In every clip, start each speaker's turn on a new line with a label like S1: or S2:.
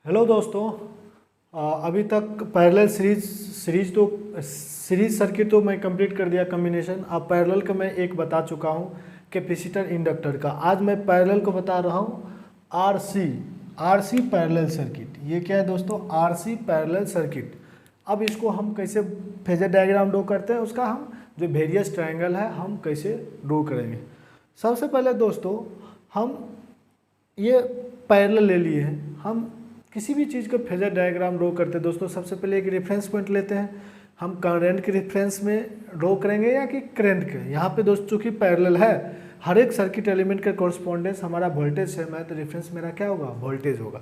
S1: Hello दोस्तों। अभी तक पैरेलल सीरीज सर्किट तो मैं कंप्लीट कर दिया कम्बिनेशन। अब पैरेलल का मैं एक बता चुका हूँ, कैपेसिटर इंडक्टर का। आज मैं पैरेलल को बता रहा हूँ आरसी पैरेलल सर्किट। ये क्या है दोस्तों? RC parallel circuit. अब इसको हम कैसे फेजर डायग्राम ड्रॉ करते हैं, उसका हम जो वेरियस ट्रायंगल है हम कैसे ड्रॉ करेंगे। सबसे पहले दोस्तों हम ये पैरेलल ले लिए हैं। हम किसी भी चीज़ का फेजर डायग्राम ड्रॉ करते हैं दोस्तों, सबसे पहले एक रेफरेंस पॉइंट लेते हैं। हम करंट के रेफरेंस में ड्रॉ करेंगे या कि करंट के। यहाँ पे दोस्तों चूँकि पैरेलल है, हर एक सर्किट एलिमेंट का कॉरस्पॉन्डेंस हमारा वोल्टेज है, तो रेफरेंस मेरा क्या होगा? वोल्टेज होगा।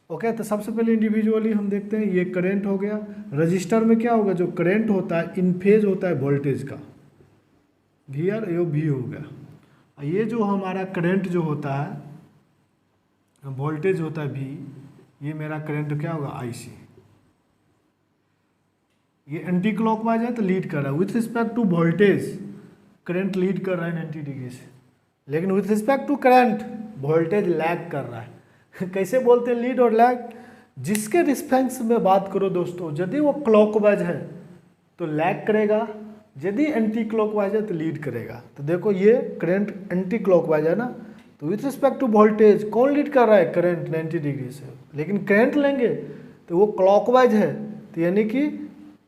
S1: ओके, तो सबसे पहले इंडिविजुअली हम देखते हैं। ये करंट हो गया। रजिस्टर में क्या होगा? जो करंट होता है इन फेज होता है वोल्टेज का, वी आर यो वी हो गया। ये जो हमारा करंट जो होता है, वोल्टेज होता है वी, ये मेरा करंट क्या होगा? आईसी। ये एंटी क्लॉकवाइज है तो लीड कर रहा है with respect to voltage. Current lead कर रहा है 90 डिग्री से, लेकिन with respect to current voltage lag कर रहा है। कैसे बोलते हैं लीड और लैग? जिसके रिस्पेक्ट में बात करो दोस्तों, यदि वो क्लॉकवाइज है तो लैग करेगा, यदि एंटी क्लॉकवाइज है तो लीड करेगा। तो देखो ये करंट एंटी क्लॉकवाइज है ना, तो विथ रिस्पेक्ट टू वोल्टेज कौन लीड कर रहा है? करंट 90 डिग्री से। लेकिन करंट लेंगे तो वो क्लॉकवाइज है, तो यानी कि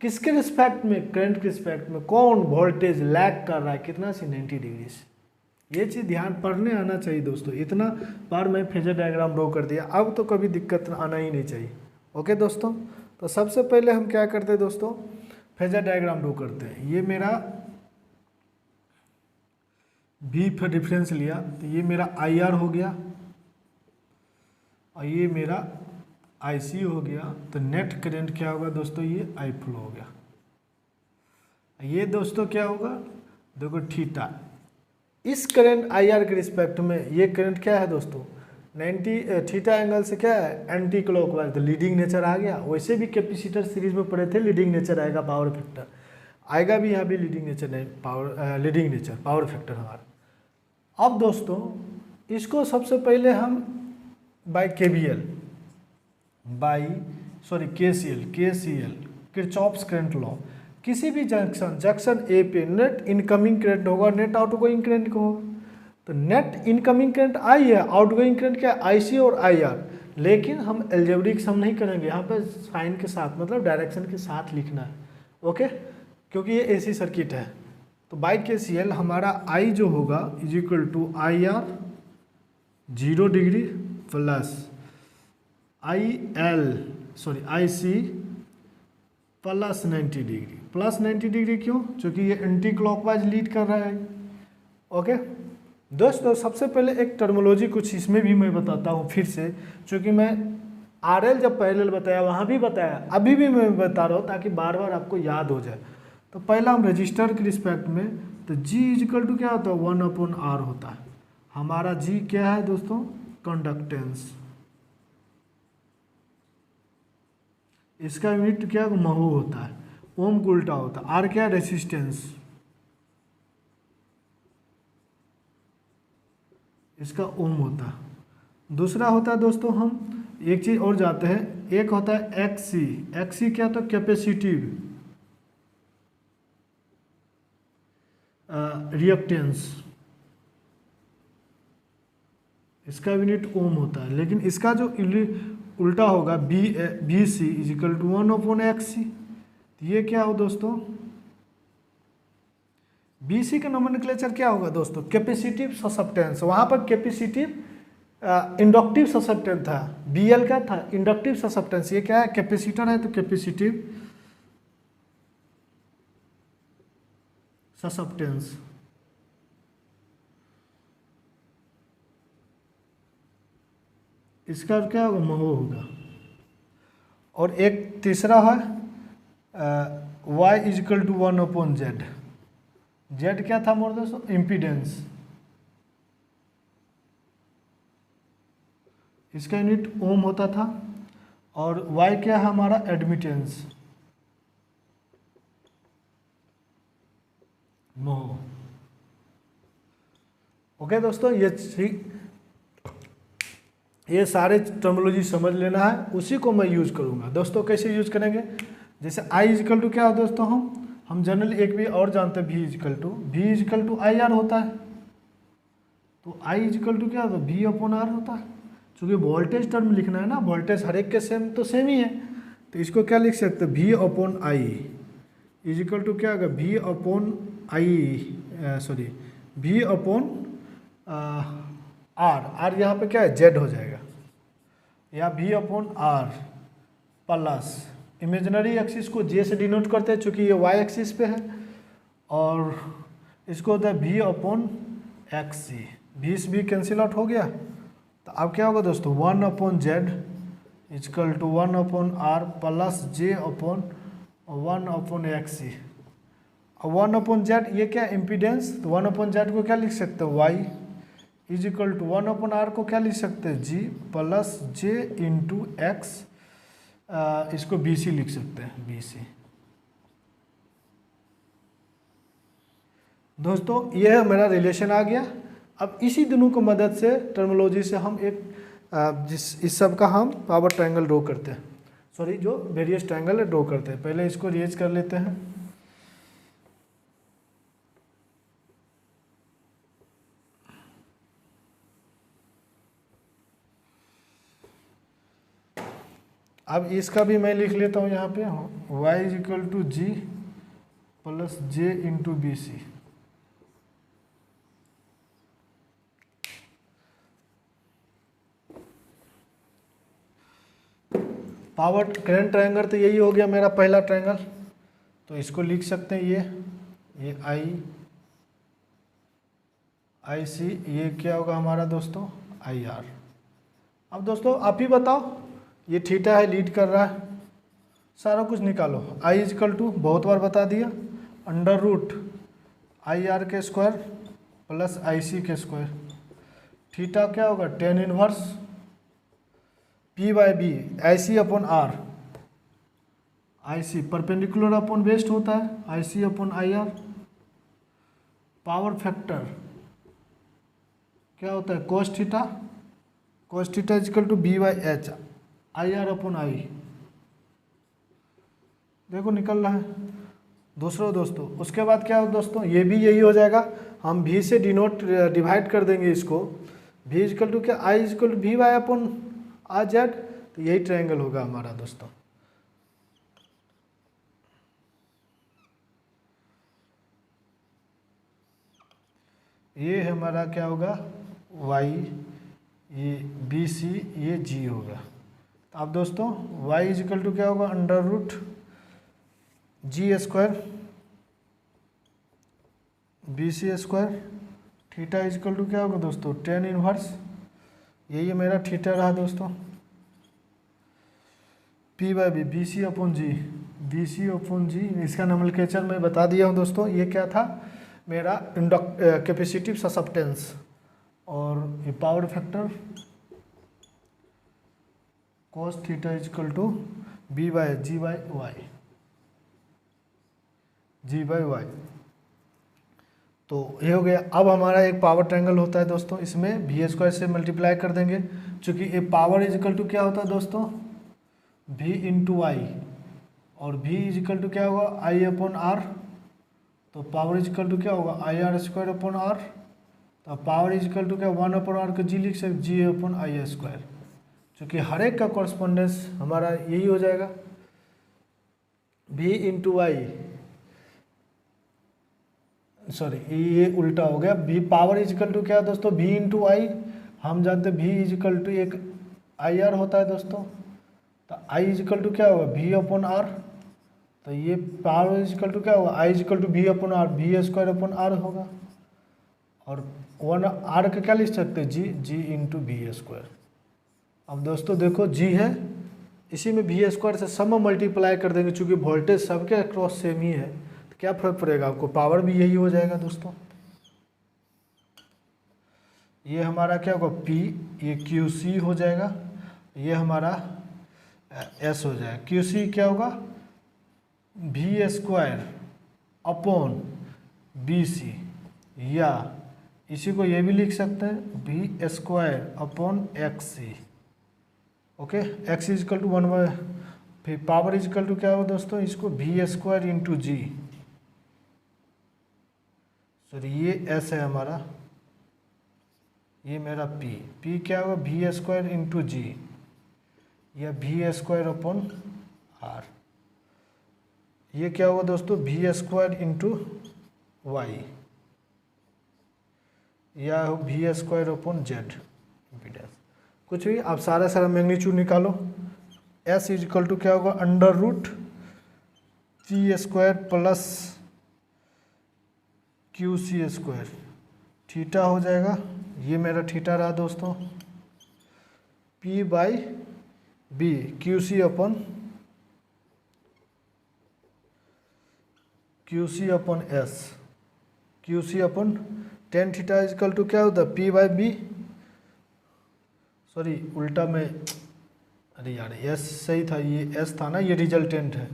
S1: किसके रिस्पेक्ट में? करंट के रिस्पेक्ट में कौन वोल्टेज लैग कर रहा है? कितना से? 90 डिग्री से। ये चीज़ ध्यान पढ़ने आना चाहिए दोस्तों। इतना बार मैं फेजर डायग्राम ड्रॉ कर दिया, अब तो कभी दिक्कत आना ही नहीं चाहिए। ओके दोस्तों, तो सबसे पहले हम क्या करते हैं दोस्तों? फेजर डायग्राम ड्रॉ करते हैं। ये मेरा V पर डिफरेंस लिया तो ये मेरा IR हो गया और ये मेरा IC हो गया। तो नेट करंट क्या होगा दोस्तों? ये I फ्लो हो गया। ये दोस्तों क्या होगा? देखो थीटा। इस करंट IR के रिस्पेक्ट में ये करंट क्या है दोस्तों? 90 थीटा एंगल से क्या है? Anti clockwise. तो लीडिंग नेचर आ गया। वैसे भी कैपेसिटर सीरीज में पढ़े थे, लीडिंग नेचर आएगा, पावर फैक्टर आएगा भी। यहाँ भी लीडिंग नेचर नहीं, लीडिंग नेचर पावर फैक्टर हमारा। अब दोस्तों इसको सबसे पहले हम by KVL KCL Kirchhoff's current law, किसी भी जंक्शन ए पे नेट इनकमिंग करंट होगा, नेट आउटगोइंग करंट को होगा। तो नेट इनकमिंग करंट आई है, आउटगोइंग करंट क्या? IC और IR। लेकिन हम एल्जेब्रिक सम नहीं करेंगे, यहाँ पे साइन के साथ मतलब डायरेक्शन के साथ लिखना है। ओके, क्योंकि ये AC सर्किट है। तो बाई KCL हमारा I जो होगा is equal to IR 0 degree plus IC plus 90 degree. Plus 90 degree क्यों? क्योंकि ये एंटी क्लॉकवाइज लीड कर रहा है। ओके दोस्तों, सबसे पहले एक टर्मोलॉजी कुछ इसमें भी मैं बताता हूँ फिर से, क्योंकि मैं RL जब पैरेलल बताया वहाँ भी बताया, अभी भी मैं बता रहा हूँ ताकि बार बार आपको याद हो जाए। तो पहला हम रजिस्टर के रिस्पेक्ट में, तो G इजिकल टू क्या होता है? 1/R होता है। हमारा G क्या है दोस्तों? कंडक्टेंस। इसका यूनिट क्या? महो होता है। ओम को उल्टा होता है। R क्या? रेसिस्टेंस। इसका ओम होता है। दूसरा होता है दोस्तों, हम एक चीज़ और जाते हैं, एक होता है XC क्या होता है? Capacitive reactance. इसका यूनिट ओम होता है, लेकिन इसका जो उल्टा होगा BC इजिकल टू 1/XC। तो ये क्या हो दोस्तों? BC का नोमेनक्लेचर क्या होगा दोस्तों? Capacitive susceptance. वहाँ पर कैपेसिटिव इंडक्टिव ससेप्टेंस था, BL का था इंडक्टिव ससेप्टेंस। ये क्या है? कैपेसिटर है तो कैपेसिटिव ससेप्टेंस। इसका क्या होगा? महो होगा। और एक तीसरा है Y is equal to 1/Z। Z क्या था मोर दोस्तों? इम्पीडेंस। इसका यूनिट ओम होता था। और Y क्या है हमारा? एडमिटेंस, महो। ओके दोस्तों, ये ये सारे टर्मोलॉजी समझ लेना है, उसी को मैं यूज करूँगा दोस्तों। कैसे यूज करेंगे, जैसे आई इजिकल टू क्या हो दोस्तों, हम जनरली एक भी और जानते हैं, V equal to I R होता है। तो आई इजिकल टू क्या होता है, वी अपॉन आर होता है। चूँकि वोल्टेज टर्म लिखना है ना, वोल्टेज हर एक के सेम तो सेम ही है, तो इसको क्या लिख सकते हैं, V upon I equal to क्या होगा, V upon V upon R यहाँ पे क्या है, जेड हो जाएगा, या V upon R plus imaginary axis को जे से डिनोट करते हैं चूँकि ये वाई एक्सिस पे है, और इसको होता है V upon X C, V से भी कैंसिल आउट हो गया। तो अब क्या होगा दोस्तों, 1 upon Z equal to 1 upon R plus j upon 1 upon X C. 1 upon Z ये क्या इम्पीडेंस, तो 1 अपॉन जेड को क्या लिख सकते हैं, Y is equal to 1 upon R को क्या लिख सकते हैं, G plus j into X, इसको बी सी लिख सकते हैं, बी सी। दोस्तों ये मेरा रिलेशन आ गया। अब इसी दोनों को मदद से टर्मोलॉजी से हम एक इस सब का हम पावर ट्रायंगल ड्रॉ करते हैं, सॉरी जो वेरियस ट्रायंगल ड्रॉ करते हैं। पहले इसको रिएज कर लेते हैं। अब इसका भी मैं लिख लेता हूँ यहाँ पे, y is equal to G plus j into B C. Power current triangle तो यही हो गया मेरा पहला ट्रायंगल, तो इसको लिख सकते हैं ये आई सी, ये क्या होगा हमारा दोस्तों, आई आर। अब दोस्तों आप ही बताओ, ये थीटा है, लीड कर रहा है, सारा कुछ निकालो। आई इजकल टू बहुत बार बता दिया, अंडर रूट आई आर के स्क्वायर प्लस आई सी के स्क्वायर। थीटा क्या होगा, tan inverse P by B I C upon R. I C perpendicular upon based होता है, I C upon I R. Power factor क्या होता है, cos theta is equal to B by H I R upon I. देखो निकल रहा है दोस्तों। उसके बाद क्या हो दोस्तों, ये भी यही हो जाएगा, हम भी से डिवाइड कर देंगे इसको, भी इजकल टू क्या, I equal to V Y upon R Z, तो यही ट्रायंगल होगा हमारा दोस्तों। ये हमारा क्या होगा, वाई, ये बी सी, ये जी होगा। अब दोस्तों y इजिकल टू क्या होगा, under root G square B C square. Theta equal to क्या होगा दोस्तों, टेन इनवर्स, यही मेरा थीटा रहा दोस्तों, P by B B C upon G. इसका नोमेनक्लेचर मैं बता दिया हूँ दोस्तों। ये क्या था मेरा कैपेसिटिव ससेप्टेंस, और ये power factor cos theta is equal to B by G by Y. तो ये हो गया। अब हमारा एक पावर ट्रायंगल होता है दोस्तों, इसमें वी स्क्वायर से मल्टीप्लाई कर देंगे, क्योंकि ये पावर इजकल टू क्या होता है दोस्तों, v इंटू आई, और v इजकल टू क्या होगा, आई अपॉन आर। तो पावर इजकल टू क्या होगा, I R square upon R. तो पावर इजकल टू क्या, 1 अपॉन आर को जी लिख सकते, जी अपॉन आई स्क्वायर, क्योंकि हर एक का कॉरस्पॉन्डेंस हमारा यही हो जाएगा, v इंटू आई, सॉरी ये उल्टा हो गया, v पावर इजकल टू क्या दोस्तों, v इंटू आई। हम जानते हैं v इजकल टू एक आई आर होता है दोस्तों, तो i इजकल टू क्या होगा, v अपॉन आर। तो ये पावर इजकल टू क्या होगा, i equal to v upon R, v square upon R होगा, और 1 आर का क्या लिख सकते हैं, जी इंटू वी स्क्वायर। अब दोस्तों देखो जी है, इसी में वी स्क्वायर से सब मल्टीप्लाई कर देंगे, चूँकि वोल्टेज सबके अक्रॉस सेम ही है, तो क्या फर्क पड़ेगा आपको, पावर भी यही हो जाएगा दोस्तों। ये हमारा क्या होगा P, ये QC हो जाएगा, ये हमारा S हो जाएगा। QC क्या होगा, V स्क्वायर अपॉन BC, या इसी को ये भी लिख सकते हैं V square upon XC। Okay. X equal to 1 फिर पावर इजिकल टू क्या होगा दोस्तों, इसको V square into G, sorry ये एस है हमारा, ये मेरा पी क्या होगा वी स्क्वायर इंटू जी या वी स्क्वायर अपॉन आर। ये क्या होगा दोस्तों वी स्क्वायर इंटू वाई या V square upon Z impedance, कुछ भी आप सारा मैग्नीट्यूड निकालो। एस इजिकल टू क्या होगा under root T square plus Q C square, theta हो जाएगा, ये मेरा थीटा रहा दोस्तों, P by B Q C upon S, Q C upon tan theta is equal to क्या होता है पी बाई बी, सॉरी उल्टा में, अरे यार एस सही था, ये एस था ना, ये रिजल्टेंट है,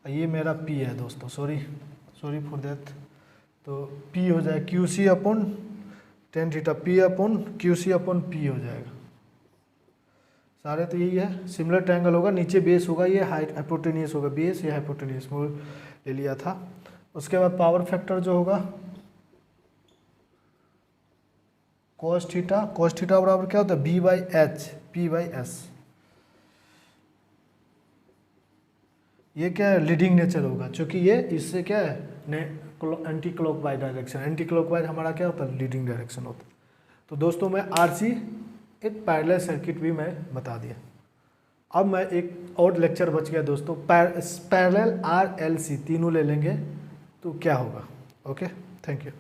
S1: ये मेरा पी है दोस्तों, सॉरी फॉर दैट। तो पी हो जाए Q C upon tan theta, P upon Q C upon P हो जाएगा। सारे तो यही है, सिमिलर ट्रायंगल होगा, नीचे बेस होगा, ये हाइपोटेनियस होगा, बेस ये हाइपोटेनियस ले लिया था। उसके बाद पावर फैक्टर जो होगा cos थीटा बराबर क्या होता है B by H P by S. ये क्या है लीडिंग नेचर होगा, क्योंकि ये इससे क्या है anti clockwise direction, anti clockwise हमारा क्या होता है लीडिंग डायरेक्शन होता है। तो दोस्तों मैं आरसी एक पैरेलल सर्किट भी मैं बता दिया। अब मैं एक और लेक्चर बच गया दोस्तों, पैरेलल आर एल सी तीनों ले लेंगे तो क्या होगा। Okay, thank you.